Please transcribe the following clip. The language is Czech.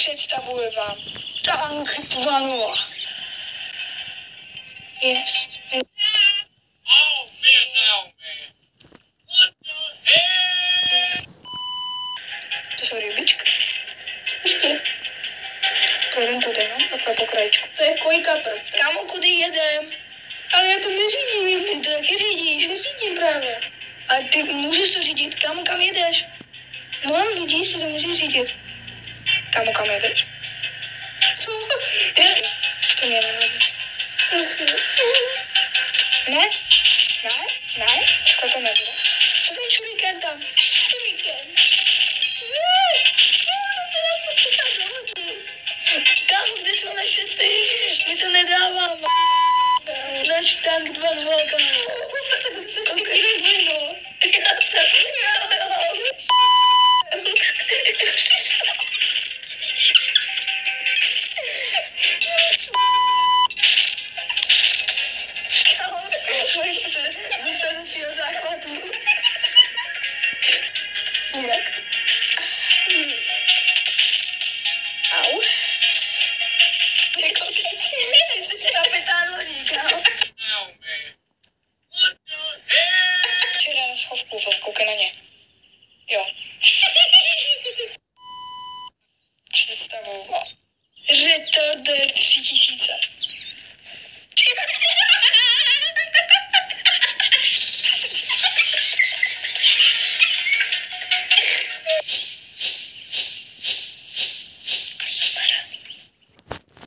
Představuji vám Tank 2.0. Yes. Oh, man, now, man. What the hell? To jsou rybičky. Počkej. To jeden tudy, no, takhle po krajičku. To je kojka pro. Kámo, kudy jedem? Ale já to neřídím. Ty to taky řídíš. Neřídím právě. A ty můžeš to řídit. Kámo, kam jedeš? No, vidíš, ty to můžeš řídit. Kámo, kam jedeš? Co? To mě nevadí. Ne? Ne? Ne? To nebude. Co ten šuriken tam? Šuriken. Ne, se nám to se tam dohodit. Kámo, kde jsou naše ty? Mi to nedává. Náš Tank 2.0, kámo. Tak co s tím jedeš, Můžeš se dostat ze svého záchvatu. Jak?